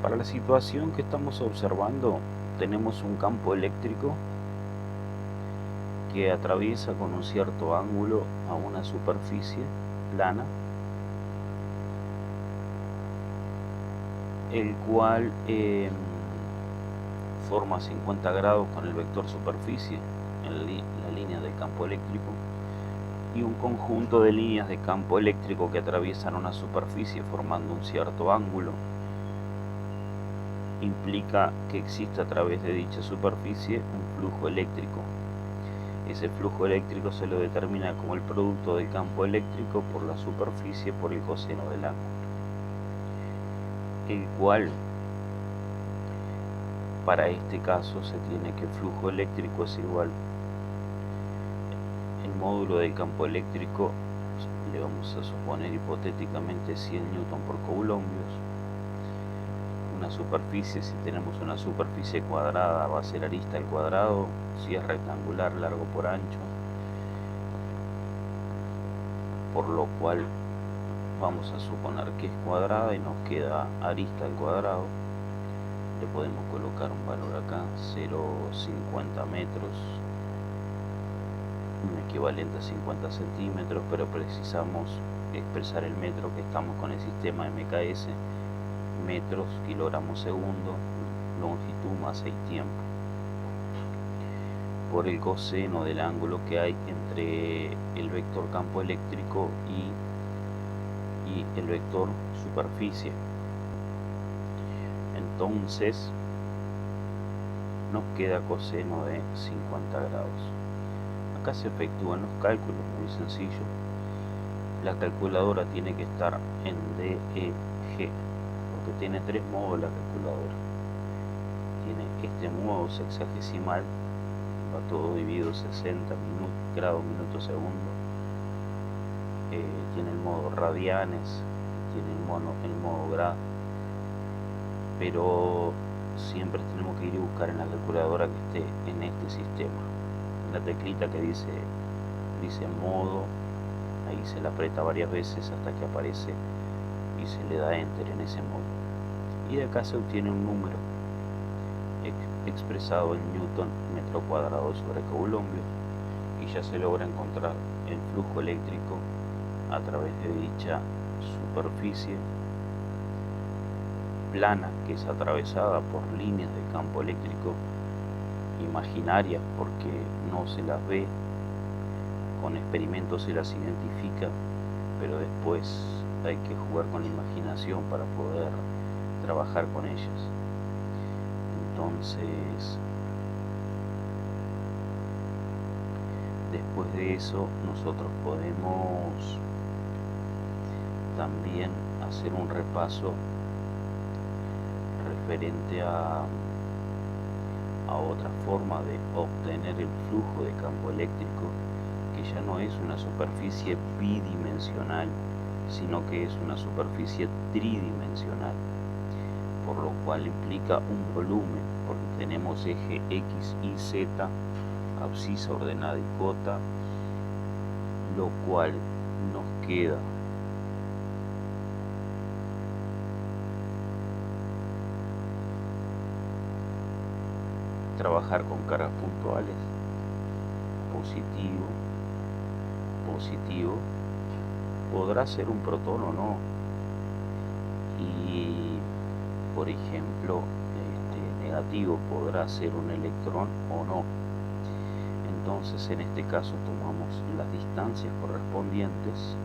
Para la situación que estamos observando, tenemos un campo eléctrico que atraviesa con un cierto ángulo a una superficie plana, el cual forma 50 grados con el vector superficie en la línea del campo eléctrico, y un conjunto de líneas de campo eléctrico que atraviesan una superficie formando un cierto ángulo implica que existe a través de dicha superficie un flujo eléctrico. Ese flujo eléctrico se lo determina como el producto del campo eléctrico por la superficie por el coseno del ángulo, el cual para este caso se tiene que el flujo eléctrico es igual el módulo del campo eléctrico, le vamos a suponer hipotéticamente 100 newton por coulombios. Una superficie, si tenemos una superficie cuadrada, va a ser arista al cuadrado, si es rectangular, largo por ancho, por lo cual vamos a suponer que es cuadrada y nos queda arista al cuadrado. Le podemos colocar un valor acá, 0,50 metros, un equivalente a 50 centímetros, pero precisamos expresar el metro, que estamos con el sistema MKS, metros, kilogramos segundo, longitud, masa y tiempo, por el coseno del ángulo que hay entre el vector campo eléctrico y el vector superficie. Entonces nos queda coseno de 50 grados. Acá se efectúan los cálculos muy sencillos. La calculadora tiene que estar en DEG, porque tiene tres modos la calculadora. Tiene este modo sexagesimal, va todo dividido 60 grados, minutos, segundo. Tiene el modo radianes, tiene el modo grado, pero siempre tenemos que ir a buscar en la calculadora que esté en este sistema. La teclita que dice modo, ahí se la aprieta varias veces hasta que aparece y se le da enter en ese modo, y de acá se obtiene un número expresado en newton metro cuadrado sobre coulombios, y ya se logra encontrar el flujo eléctrico a través de dicha superficie plana, que es atravesada por líneas de campo eléctrico imaginarias porque no se las ve, con experimentos se las identifica, pero después hay que jugar con la imaginación para poder trabajar con ellas. Entonces, después de eso, nosotros podemos también hacer un repaso referente a otra forma de obtener el flujo de campo eléctrico, que ya no es una superficie bidimensional, sino que es una superficie tridimensional, por lo cual implica un volumen, porque tenemos eje X, Y, Z, abscisa ordenada y cota, lo cual nos queda trabajar con cargas puntuales, positivo, positivo, podrá ser un protón o no, y por ejemplo negativo podrá ser un electrón o no. Entonces en este caso tomamos las distancias correspondientes,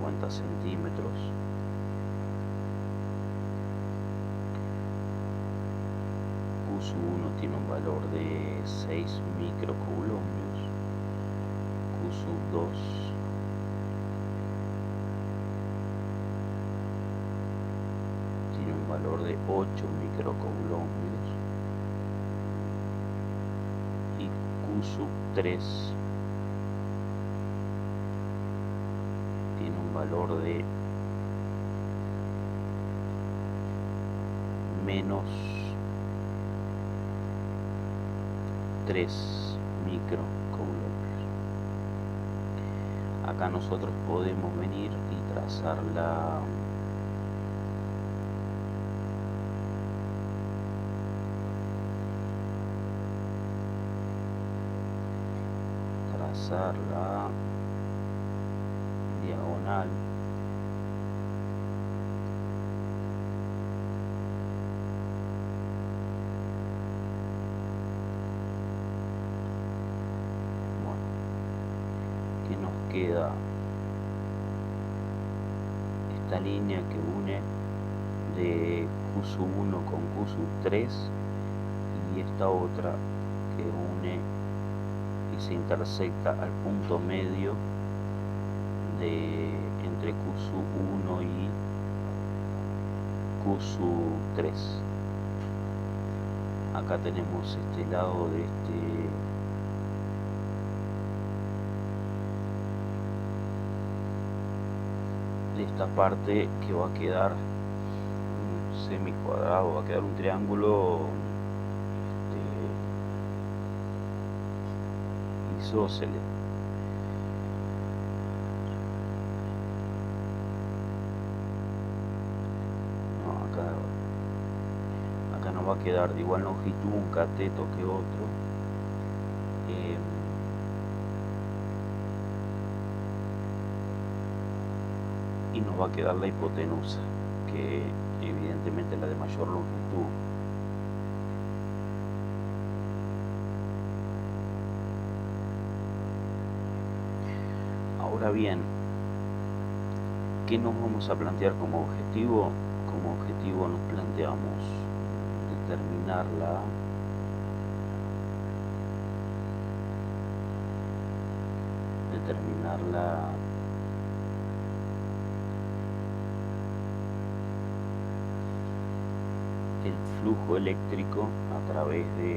50 centímetros, Q1 tiene un valor de 6 microcoulombios, Q2 tiene un valor de 8 microcoulombios y Q3 tiene un valor de menos 3 microcoulombios. Acá nosotros podemos venir y trazar trazar la diagonal que nos queda esta línea que une de Q1 con Q3 y esta otra que une y se intersecta al punto medio de entre Q1 y Q3. Acá tenemos este lado de esta parte que va a quedar un semicuadrado, va a quedar un triángulo isósceles. No, acá no va a quedar de igual longitud un cateto que otro. Y nos va a quedar la hipotenusa, que evidentemente es la de mayor longitud. Ahora bien, ¿qué nos vamos a plantear como objetivo? Como objetivo nos planteamos determinar el flujo eléctrico a través de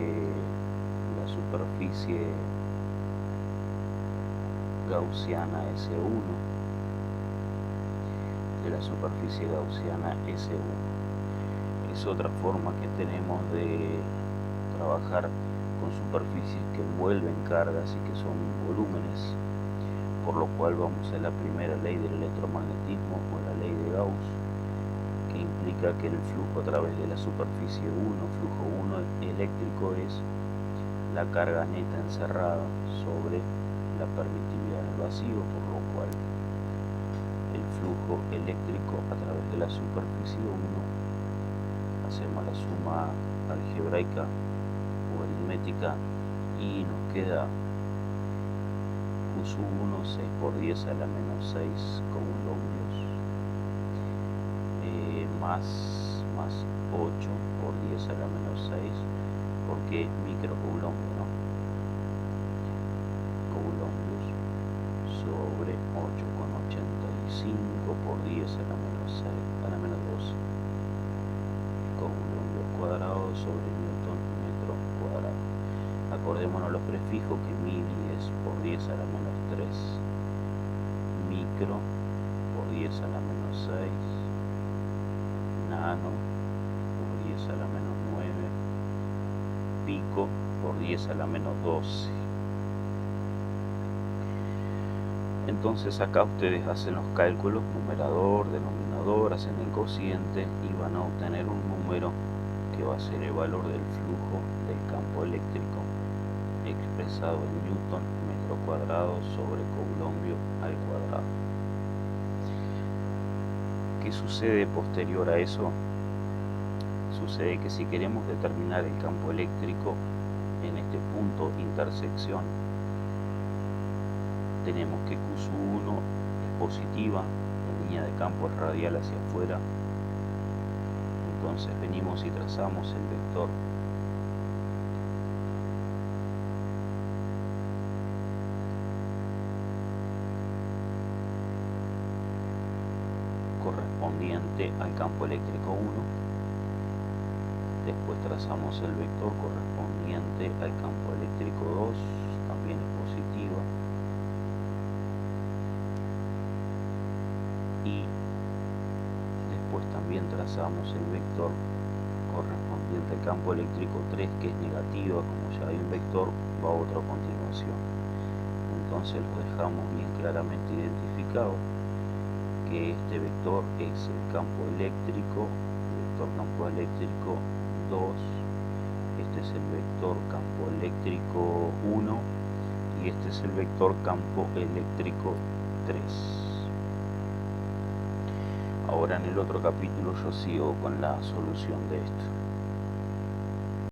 la superficie gaussiana S1, de la superficie gaussiana S1. Es otra forma que tenemos de trabajar con superficies que envuelven cargas y que son volúmenes, por lo cual vamos a la primera ley del electromagnetismo o la ley de Gauss, que implica que el flujo a través de la superficie 1, flujo 1 eléctrico, es la carga neta encerrada sobre la permitividad en el vacío, por lo cual el flujo eléctrico a través de la superficie 1, hacemos la suma algebraica o aritmética y nos queda Q1 6 por 10 a la menos 6 coulombios más 8 por 10 a la menos 6, porque es microcoulombio, ¿no? Coulombios sobre 8,85 por 10 a la menos 6 a la menos 12 coulombios cuadrados sobre newton metro cuadrado. Acordémonos los prefijos, que mili es por 10 a la menos 3, micro por 10 a la menos 6, nano por 10 a la menos 9, pico por 10 a la menos 12. Entonces acá ustedes hacen los cálculos, numerador, denominador, hacen el cociente y van a obtener un número que va a ser el valor del flujo del campo eléctrico expresado en newton metro cuadrado sobre coulombio al cuadrado. ¿Qué sucede posterior a eso? Sucede que si queremos determinar el campo eléctrico en este punto intersección, tenemos que Q1 es positiva, la línea de campo es radial hacia afuera, entonces venimos y trazamos el vector correspondiente al campo eléctrico 1, después trazamos el vector correspondiente al campo eléctrico 2, también es positiva, y después también trazamos el vector correspondiente al campo eléctrico 3, que es negativa. Como ya hay un vector, va otro a continuación, entonces lo dejamos bien claramente identificado, que este vector es el campo eléctrico, el vector campo eléctrico 2, este es el vector campo eléctrico 1 y y este es el vector campo eléctrico 3. Ahora en el otro capítulo yo sigo con la solución de esto.